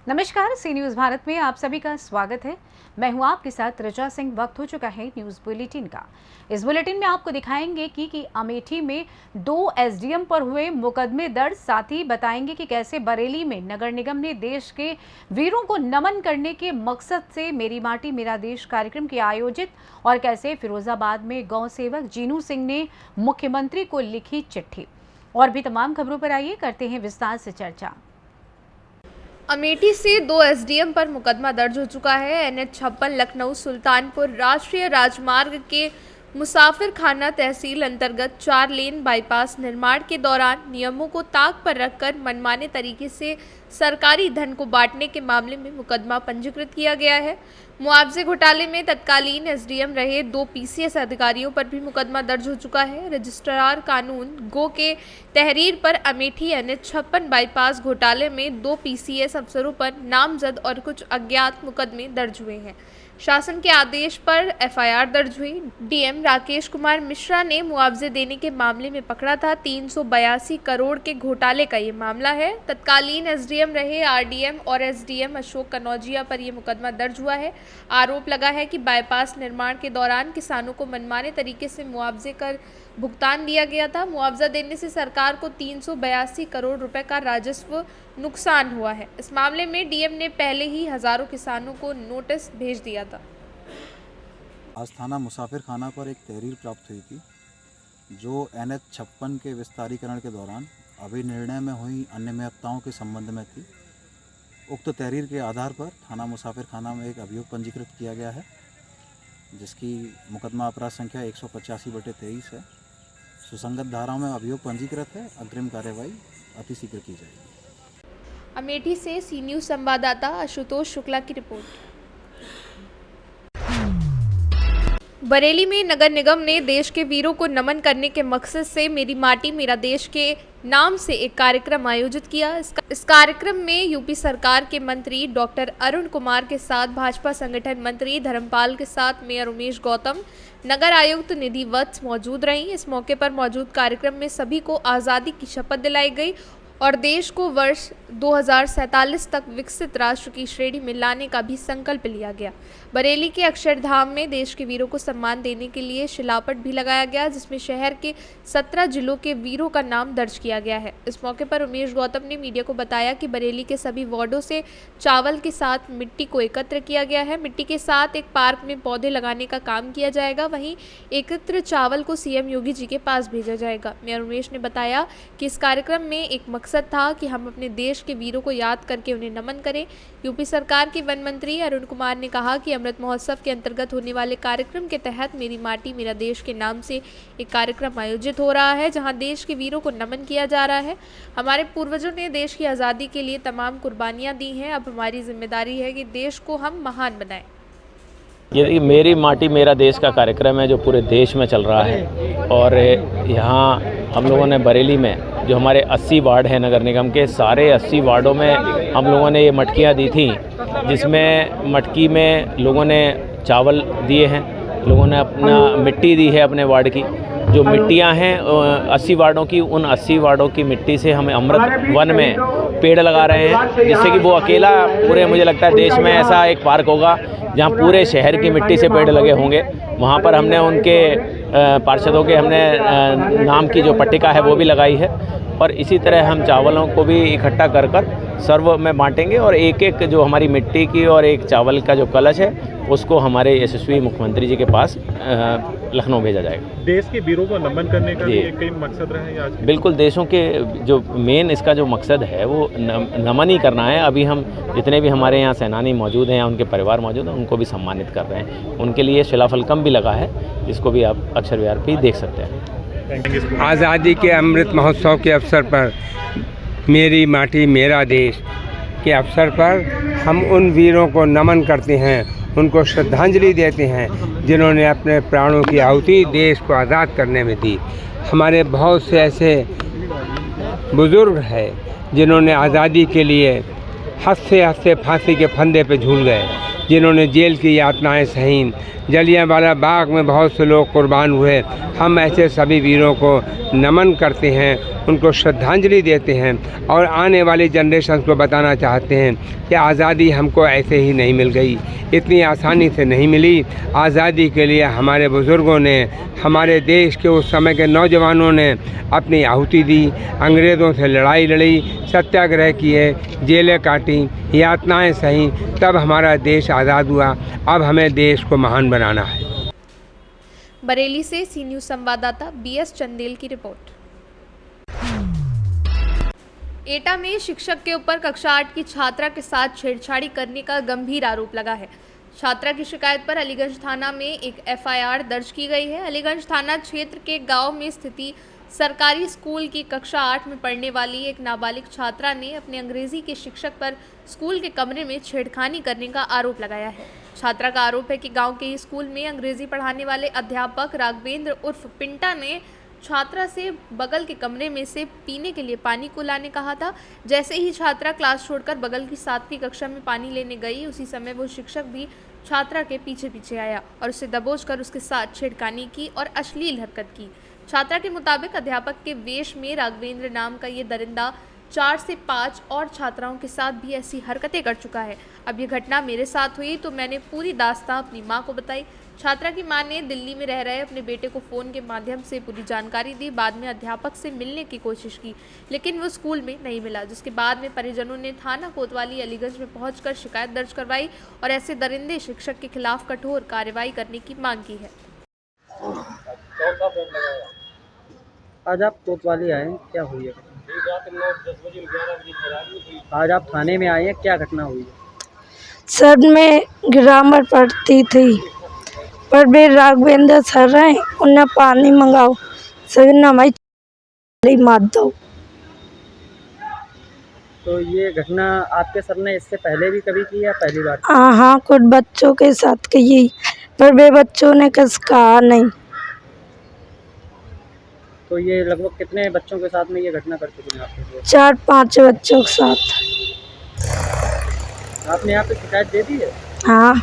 नमस्कार, सी न्यूज़ भारत में आप सभी का स्वागत है। मैं हूं आपके साथ रजा सिंह। वक्त हो चुका है न्यूज़ बुलेटिन का। इस बुलेटिन में आपको दिखाएंगे कि अमेठी में 2 एसडीएम पर हुए मुकदमे दर्ज, साथ ही बताएंगे कि कैसे बरेली में नगर निगम ने देश के वीरों को नमन करने के मकसद से मेरी माटी मेरा देश कार्यक्रम किया आयोजित, और कैसे फिरोजाबाद में गौ सेवक जीनू सिंह ने मुख्यमंत्री को लिखी चिट्ठी। और भी तमाम खबरों पर आइए करते हैं विस्तार से चर्चा। अमेठी से 2 एसडीएम पर मुकदमा दर्ज हो चुका है। NH-56 लखनऊ सुल्तानपुर राष्ट्रीय राजमार्ग के मुसाफिर खाना तहसील अंतर्गत 4 लेन बाईपास निर्माण के दौरान नियमों को ताक पर रखकर मनमाने तरीके से सरकारी धन को बांटने के मामले में मुकदमा पंजीकृत किया गया है। मुआवजे घोटाले में तत्कालीन एसडीएम रहे 2 PCS अधिकारियों पर भी मुकदमा दर्ज हो चुका है। रजिस्ट्रार कानून गो के तहरीर पर अमेठी NH-56 बाईपास घोटाले में 2 PCS अफसरों पर नामजद और कुछ अज्ञात मुकदमे दर्ज हुए हैं। शासन के आदेश पर FIR दर्ज हुई। DM राकेश कुमार मिश्रा ने मुआवजे देने के मामले में पकड़ा था। 382 करोड़ के घोटाले का ये मामला है। तत्कालीन एसडीएम रहे RDM और SDM अशोक कनौजिया पर यह मुकदमा दर्ज हुआ है। आरोप लगा है कि बाईपास निर्माण के दौरान किसानों को मनमाने तरीके से मुआवजे कर भुगतान दिया गया था। मुआवजा देने से सरकार को 382 करोड़ रुपए का राजस्व नुकसान हुआ है। इस मामले में डीएम ने पहले ही हजारों किसानों को नोटिस भेज दिया था। आज थाना मुसाफिर खाना पर एक तहरीर प्राप्त हुई थी जो NH-56 के विस्तारीकरण के दौरान अभी निर्णय में हुई अनियमितताओं के संबंध में थी। उक्त तहरीर के आधार पर थाना मुसाफिर खाना में एक अभियोग पंजीकृत किया गया है, जिसकी मुकदमा अपराध संख्या 185/23 है। सुसंगत धाराओं में अभियोग पंजीकृत है। अग्रिम कार्यवाही अतिशीघ्र की जाएगी। अमेठी से सी न्यूज़ संवाददाता आशुतोष शुक्ला की रिपोर्ट। बरेली में नगर निगम ने देश के वीरों को नमन करने के मकसद से मेरी माटी मेरा देश के नाम से एक कार्यक्रम आयोजित किया। इस कार्यक्रम में यूपी सरकार के मंत्री डॉक्टर अरुण कुमार के साथ भाजपा संगठन मंत्री धर्मपाल के साथ मेयर उमेश गौतम, नगर आयुक्त निधि वत्स मौजूद रहीं। इस मौके पर मौजूद कार्यक्रम में सभी को आज़ादी की शपथ दिलाई गई और देश को वर्ष 2047 तक विकसित राष्ट्र की श्रेणी में लाने का भी संकल्प लिया गया। बरेली के अक्षरधाम में देश के वीरों को सम्मान देने के लिए शिलापट भी लगाया गया, जिसमें शहर के 17 जिलों के वीरों का नाम दर्ज किया गया है। इस मौके पर उमेश गौतम ने मीडिया को बताया कि बरेली के सभी वार्डों से चावल के साथ मिट्टी को एकत्र किया गया है। मिट्टी के साथ एक पार्क में पौधे लगाने का काम किया जाएगा। वहीं एकत्र चावल को CM योगी जी के पास भेजा जाएगा। मेयर उमेश ने बताया कि इस कार्यक्रम में एक मकसद था कि हम अपने देश के वीरों को याद करके उन्हें नमन करें। यूपी सरकार के वन मंत्री अरुण कुमार ने कहा कि अमृत महोत्सव के अंतर्गत होने वाले कार्यक्रम के तहत मेरी माटी मेरा देश के नाम से एक कार्यक्रम आयोजित हो रहा है, जहां देश के वीरों को नमन किया जा रहा है। हमारे पूर्वजों ने देश की आज़ादी के लिए तमाम कुर्बानियां दी हैं। अब हमारी जिम्मेदारी है कि देश को हम महान बनाएं। ये मेरी माटी मेरा देश का कार्यक्रम है जो पूरे देश में चल रहा है, और यहाँ हम लोगों ने बरेली में जो हमारे 80 वार्ड हैं नगर निगम के, सारे 80 वार्डों में हम लोगों ने ये मटकियाँ दी थी, जिसमें मटकी में लोगों ने चावल दिए हैं, लोगों ने अपना मिट्टी दी है अपने वार्ड की। जो मिट्टियाँ हैं 80 वार्डों की, उन 80 वार्डों की मिट्टी से हम अमृत वन में पेड़ लगा रहे हैं, जिससे कि वो अकेला पूरे, मुझे लगता है देश में ऐसा एक पार्क होगा जहाँ पूरे शहर की मिट्टी से पेड़ लगे होंगे। वहाँ पर हमने उनके पार्षदों के हमने नाम की जो पट्टिका है वो भी लगाई है, और इसी तरह हम चावलों को भी इकट्ठा कर सर्व में बांटेंगे, और एक एक जो हमारी मिट्टी की और एक चावल का जो कलश है उसको हमारे यशस्वी मुख्यमंत्री जी के पास लखनऊ भेजा जाएगा। देश के वीरों को नमन करने का भी एक मकसद रहा है आज। बिल्कुल, देशों के जो मेन इसका जो मकसद है वो नमन ही करना है। अभी हम जितने भी हमारे यहाँ सेनानी मौजूद हैं या उनके परिवार मौजूद हैं, उनको भी सम्मानित कर रहे हैं। उनके लिए शिलाफलकम भी लगा है, जिसको भी आप अक्षर विहार पे देख सकते हैं। आज़ादी के अमृत महोत्सव के अवसर पर मेरी माटी मेरा देश के अवसर पर हम उन वीरों को नमन करते हैं, उनको श्रद्धांजलि देते हैं जिन्होंने अपने प्राणों की आहुति देश को आज़ाद करने में दी। हमारे बहुत से ऐसे बुज़ुर्ग हैं जिन्होंने आज़ादी के लिए हंसते हंसते फांसी के फंदे पे झूल गए, जिन्होंने जेल की यातनाएं सहीं। जलियांवाला बाग में बहुत से लोग कुर्बान हुए। हम ऐसे सभी वीरों को नमन करते हैं, उनको श्रद्धांजलि देते हैं और आने वाली जनरेशन को बताना चाहते हैं कि आज़ादी हमको ऐसे ही नहीं मिल गई, इतनी आसानी से नहीं मिली। आज़ादी के लिए हमारे बुज़ुर्गों ने, हमारे देश के उस समय के नौजवानों ने अपनी आहुति दी, अंग्रेज़ों से लड़ाई लड़ी, सत्याग्रह किए, जेलें काटी, यातनाएं सही, तब हमारा देश आज़ाद हुआ। अब हमें देश को महान बनाना है। बरेली से सी न्यूज़ संवाददाता बीएस चंदेल की रिपोर्ट। एटा में शिक्षक के ऊपर कक्षा 8 की छात्रा के साथ छेड़छाड़ी करने का गंभीर आरोप लगा है। छात्रा की शिकायत पर अलीगंज थाना में एक एफआईआर दर्ज की गई है। अलीगंज थाना क्षेत्र के गांव में स्थित सरकारी स्कूल की कक्षा 8 में पढ़ने वाली एक नाबालिग छात्रा ने अपने अंग्रेजी के शिक्षक पर स्कूल के कमरे में छेड़खानी करने का आरोप लगाया है। छात्रा का आरोप है कि गांव के स्कूल में अंग्रेजी पढ़ाने वाले अध्यापक राघवेंद्र उर्फ पिंटा ने छात्रा से बगल के कमरे में से पीने के लिए पानी को लाने कहा था। जैसे ही छात्रा क्लास छोड़कर बगल की 7वीं कक्षा में पानी लेने गई, उसी समय वो शिक्षक भी छात्रा के पीछे पीछे आया और उसे दबोचकर उसके साथ छेड़खानी की और अश्लील हरकत की। छात्रा के मुताबिक अध्यापक के वेश में राघवेंद्र नाम का ये दरिंदा 4 से 5 और छात्राओं के साथ भी ऐसी हरकतें कर चुका है। अब ये घटना मेरे साथ हुई तो मैंने पूरी दास्तां अपनी माँ को बताई। छात्रा की मां ने दिल्ली में रह रहे अपने बेटे को फ़ोन के माध्यम से पूरी जानकारी दी। बाद में अध्यापक से मिलने की कोशिश की, लेकिन वो स्कूल में नहीं मिला, जिसके बाद में परिजनों ने थाना कोतवाली अलीगंज में पहुंचकर शिकायत दर्ज करवाई और ऐसे दरिंदे शिक्षक के खिलाफ कठोर कार्रवाई करने की मांग की है। आज आप कोतवाली आए हैं, क्या हुई है? आज आप थाने में आए हैं, क्या घटना हुई है? सर मैं ग्रामर पढ़ती थी, पर वे राघवेंद्र सर हैं, उन्हें पानी मंगाओ, सर ने हमारी मार दो। तो ये घटना आपके सर ने इससे पहले भी कभी की या पहली बार? हाँ, कुछ बच्चों के साथ की, पर वे बच्चों ने कुछ कहा नहीं। तो ये लगभग कितने बच्चों के साथ में ये घटना कर चुके हैं आपके? 4-5 बच्चों के साथ। आपने यहाँ पे शिकायत दे दी है? हाँ।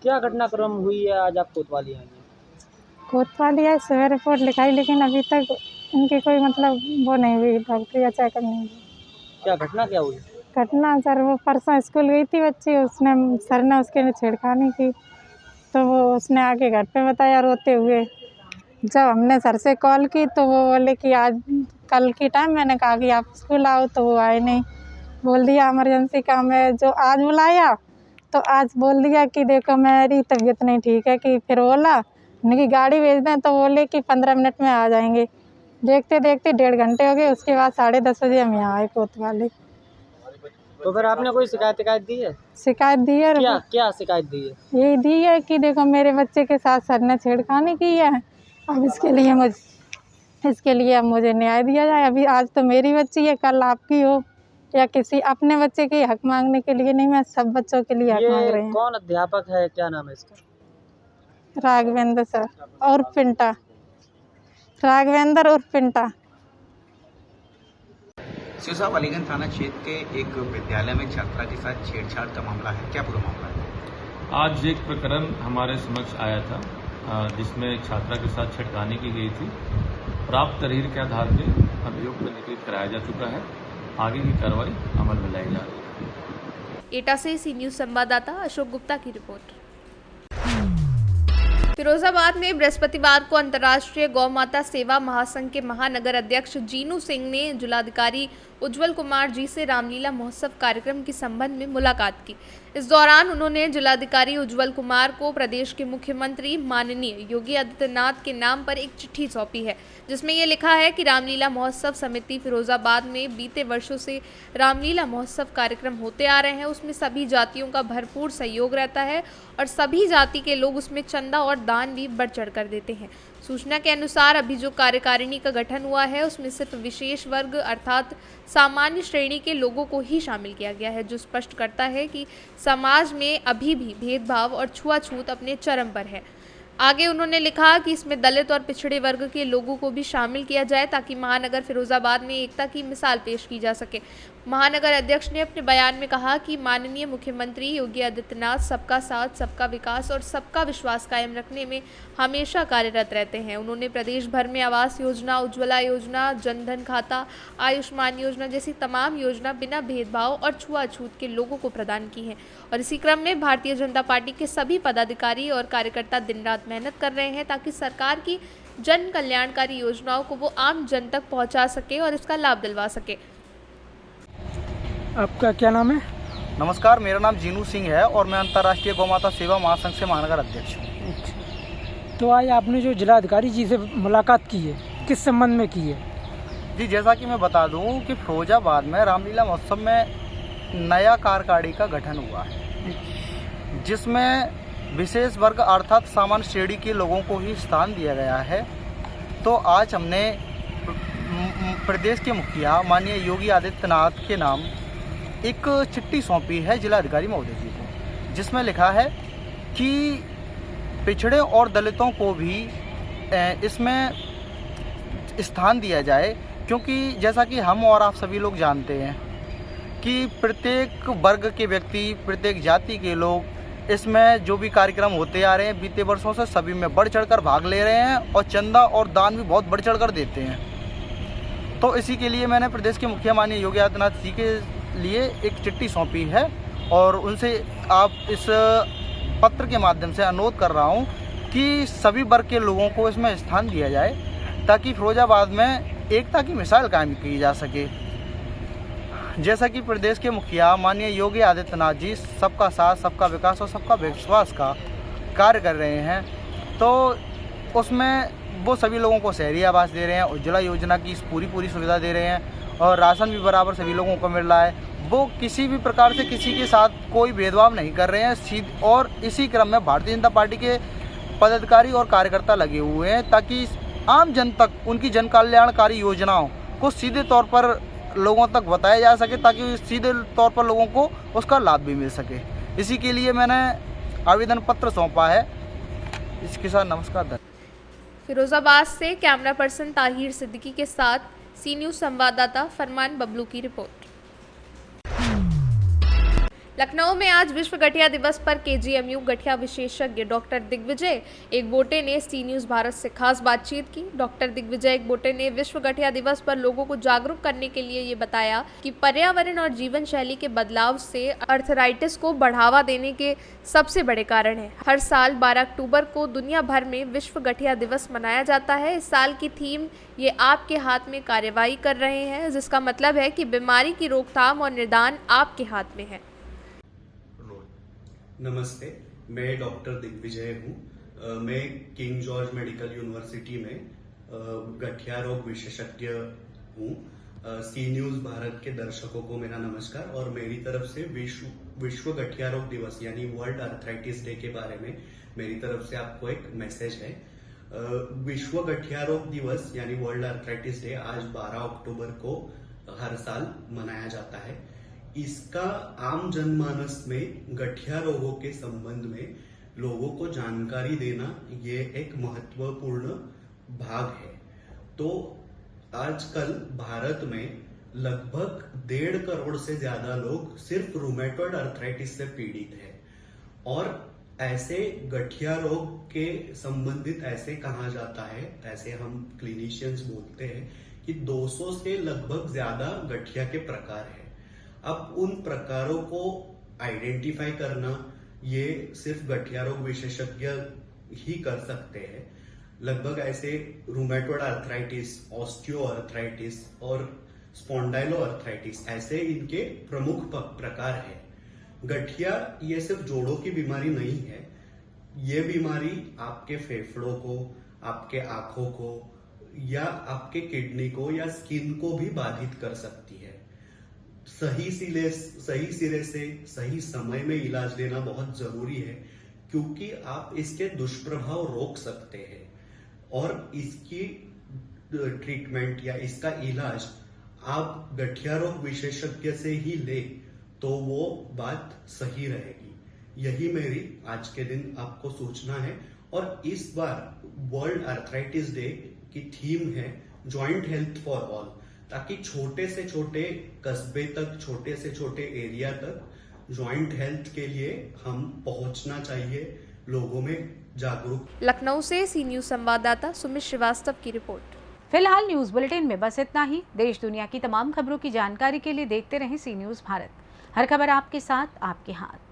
क्या घटनाक्रम हुई है आज आप कोतवाली आए हैं? कोतवाली है, सुबह रिपोर्ट लिखाई, लेकिन अभी तक इनकी कोई मतलब वो नहीं हुई, डॉक्टर या चेकअप नहीं हुई। क्या घटना क्या हुई? घटना सर, वो परसों स्कूल गई थी बच्ची, उसने सर ने उसके छेड़खानी की, तो वो उसने आके घर पे बताया रोते हुए। जब हमने सर से कॉल की तो वो बोले कि आज कल की टाइम, मैंने कहा कि आप स्कूल आओ, तो वो आए नहीं। बोल दिया इमरजेंसी काम है, जो आज बुलाया तो आज बोल दिया कि देखो मेरी तबीयत नहीं ठीक है, कि फिर बोला उनकी गाड़ी भेज दें, तो बोले कि 15 मिनट में आ जाएंगे। देखते देखते 1.5 घंटे हो गए। उसके बाद 10:30 बजे हम यहाँ आए कोतवाली। तो फिर आपने कोई शिकायत दी है? शिकायत दी है। क्या शिकायत दी है? यही दी है कि देखो मेरे बच्चे के साथ सर ने छेड़खानी की है, अब इसके लिए अब मुझे न्याय दिया जाए। अभी आज तो मेरी बच्ची है, कल आपकी हो या किसी अपने बच्चे के हक मांगने के लिए नहीं, मैं सब बच्चों के लिए हक मांग रहे हैं। कौन अध्यापक है, क्या नाम है इसका? राघवेंद्र सर और पिंटा, राघवेंद्र और पिंटा। सीओ साहब, अलीगंज थाना क्षेत्र के एक विद्यालय में छात्रा के साथ छेड़छाड़ का मामला है, क्या पूरा मामला है? आज एक प्रकरण हमारे समक्ष आया था जिसमें छात्रा के साथ छेड़खानी की गई थी। प्राप्त तहरीर के आधार पर अभियोग पंजीकृत कराया जा चुका है। आगे की कार्रवाई अमल में लाई जा रही है। एटा से सी न्यूज़ संवाददाता अशोक गुप्ता की रिपोर्ट। फिरोजाबाद में बृहस्पतिवार को अंतर्राष्ट्रीय गौ माता सेवा महासंघ के महानगर अध्यक्ष जीनू सिंह ने जिलाधिकारी उज्जवल कुमार जी से रामलीला महोत्सव कार्यक्रम के संबंध में मुलाकात की। इस दौरान उन्होंने जिलाधिकारी उज्जवल कुमार को प्रदेश के मुख्यमंत्री माननीय योगी आदित्यनाथ के नाम पर एक चिट्ठी सौंपी है, जिसमें यह लिखा है कि रामलीला महोत्सव समिति फिरोजाबाद में बीते वर्षों से रामलीला महोत्सव कार्यक्रम होते आ रहे हैं। उसमें सभी जातियों का भरपूर सहयोग रहता है और सभी जाति के लोग उसमें चंदा और दान भी बढ़ चढ़ कर देते हैं। सूचना के अनुसार अभी जो कार्यकारिणी का गठन हुआ है उसमें सिर्फ विशेष वर्ग अर्थात सामान्य श्रेणी के लोगों को ही शामिल किया गया है, जो स्पष्ट करता है कि समाज में अभी भी भेदभाव और छुआछूत अपने चरम पर है। आगे उन्होंने लिखा कि इसमें दलित और पिछड़े वर्ग के लोगों को भी शामिल किया जाए ताकि महानगर फिरोजाबाद में एकता की मिसाल पेश की जा सके। महानगर अध्यक्ष ने अपने बयान में कहा कि माननीय मुख्यमंत्री योगी आदित्यनाथ सबका साथ, सबका विकास और सबका विश्वास कायम रखने में हमेशा कार्यरत रहते हैं। उन्होंने प्रदेश भर में आवास योजना, उज्ज्वला योजना, जनधन खाता, आयुष्मान योजना जैसी तमाम योजना बिना भेदभाव और छुआछूत के लोगों को प्रदान की है। और इसी क्रम में भारतीय जनता पार्टी के सभी पदाधिकारी और कार्यकर्ता दिन रात मेहनत कर रहे हैं ताकि सरकार की जन कल्याणकारी योजनाओं को वो आम जन तक पहुँचा सके और इसका लाभ दिलवा सके। आपका क्या नाम है? नमस्कार, मेरा नाम जीनू सिंह है और मैं अंतर्राष्ट्रीय गौमाता सेवा महासंघ से महानगर अध्यक्ष हूँ। तो आज आपने जो जिलाधिकारी जी से मुलाकात की है, किस संबंध में की है? जी, जैसा कि मैं बता दूं कि फिरोजाबाद में रामलीला महोत्सव में नया कार्यकारिणी का गठन हुआ है, जिसमें विशेष वर्ग अर्थात सामान्य श्रेणी के लोगों को ही स्थान दिया गया है। तो आज हमने प्रदेश के मुखिया माननीय योगी आदित्यनाथ के नाम एक चिट्ठी सौंपी है जिलाधिकारी महोदय जी को, जिसमें लिखा है कि पिछड़े और दलितों को भी इसमें स्थान दिया जाए, क्योंकि जैसा कि हम और आप सभी लोग जानते हैं कि प्रत्येक वर्ग के व्यक्ति, प्रत्येक जाति के लोग इसमें जो भी कार्यक्रम होते आ रहे हैं बीते वर्षों से सभी में बढ़ चढ़कर भाग ले रहे हैं और चंदा और दान भी बहुत बढ़ चढ़कर देते हैं। तो इसी के लिए मैंने प्रदेश के मुखिया माननीय योगी आदित्यनाथ जी के लिए एक चिट्ठी सौंपी है और उनसे आप इस पत्र के माध्यम से अनुरोध कर रहा हूं कि सभी वर्ग के लोगों को इसमें स्थान दिया जाए ताकि फिरोजाबाद में एकता की मिसाल कायम की जा सके। जैसा कि प्रदेश के मुखिया माननीय योगी आदित्यनाथ जी सबका साथ, सबका विकास और सबका विश्वास का कार्य कर रहे हैं, तो उसमें वो सभी लोगों को शहरी आवास दे रहे हैं, उज्ज्वला योजना की पूरी सुविधा दे रहे हैं और राशन भी बराबर सभी लोगों को मिल रहा है। वो किसी भी प्रकार से किसी के साथ कोई भेदभाव नहीं कर रहे हैं और इसी क्रम में भारतीय जनता पार्टी के पदाधिकारी और कार्यकर्ता लगे हुए हैं ताकि आम जन तक उनकी जन कल्याणकारी योजनाओं को सीधे तौर पर लोगों तक बताया जा सके ताकि सीधे तौर पर लोगों को उसका लाभ भी मिल सके। इसी के लिए मैंने आवेदन पत्र सौंपा है। इसके साथ नमस्कार। फिरोजाबाद से कैमरा पर्सन ताहिर सिद्दीकी के साथ सी न्यूज़ संवाददाता फरमान बबलू की रिपोर्ट। लखनऊ में आज विश्व गठिया दिवस पर केजीएमयू गठिया विशेषज्ञ डॉक्टर दिग्विजय एकबोटे ने सी न्यूज़ भारत से खास बातचीत की। डॉक्टर दिग्विजय एकबोटे ने विश्व गठिया दिवस पर लोगों को जागरूक करने के लिए ये बताया कि पर्यावरण और जीवन शैली के बदलाव से अर्थराइटिस को बढ़ावा देने के सबसे बड़े कारण है। हर साल 12 अक्टूबर को दुनिया भर में विश्व गठिया दिवस मनाया जाता है। इस साल की थीम ये आपके हाथ में कार्यवाही कर रहे हैं, जिसका मतलब है कि बीमारी की रोकथाम और निदान आपके हाथ में है। नमस्ते, मैं डॉक्टर दिग्विजय हूँ। मैं किंग जॉर्ज मेडिकल यूनिवर्सिटी में गठिया रोग विशेषज्ञ हूँ। सी न्यूज़ भारत के दर्शकों को मेरा नमस्कार और मेरी तरफ से विश्व गठिया रोग दिवस यानी वर्ल्ड अर्थराइटिस डे के बारे में मेरी तरफ से आपको एक मैसेज है। विश्व गठिया रोग दिवस यानी वर्ल्ड अर्थराइटिस डे आज 12 अक्टूबर को हर साल मनाया जाता है। इसका आम जनमानस में गठिया रोगों के संबंध में लोगों को जानकारी देना ये एक महत्वपूर्ण भाग है। तो आजकल भारत में लगभग 1.5 करोड़ से ज्यादा लोग सिर्फ रूमेटॉइड अर्थराइटिस से पीड़ित हैं और ऐसे गठिया रोग के संबंधित ऐसे कहा जाता है, ऐसे हम क्लिनिशियंस बोलते हैं कि 200 से लगभग ज्यादा गठिया के प्रकार है। अब उन प्रकारों को आइडेंटिफाई करना ये सिर्फ गठिया रोग विशेषज्ञ ही कर सकते हैं। लगभग ऐसे रूमेटॉइड अर्थराइटिस, ऑस्टियो अर्थराइटिस और स्पॉन्डाइलो अर्थराइटिस ऐसे इनके प्रमुख प्रकार है। गठिया ये सिर्फ जोड़ों की बीमारी नहीं है, ये बीमारी आपके फेफड़ों को, आपके आंखों को या आपके किडनी को या स्किन को भी बाधित कर सकती है। सही सिरे से सही समय में इलाज लेना बहुत जरूरी है, क्योंकि आप इसके दुष्प्रभाव रोक सकते हैं और इसकी ट्रीटमेंट या इसका इलाज आप गठिया रोग विशेषज्ञ से ही ले तो वो बात सही रहेगी। यही मेरी आज के दिन आपको सूचना है। और इस बार वर्ल्ड अर्थराइटिस डे की थीम है जॉइंट हेल्थ फॉर ऑल, ताकि छोटे से छोटे कस्बे तक, छोटे से छोटे एरिया तक जॉइंट हेल्थ के लिए हम पहुंचना चाहिए, लोगों में जागरूक। लखनऊ से सी न्यूज संवाददाता सुमित श्रीवास्तव की रिपोर्ट। फिलहाल न्यूज बुलेटिन में बस इतना ही। देश दुनिया की तमाम खबरों की जानकारी के लिए देखते रहें सी न्यूज भारत। हर खबर आपके साथ, आपके हाथ।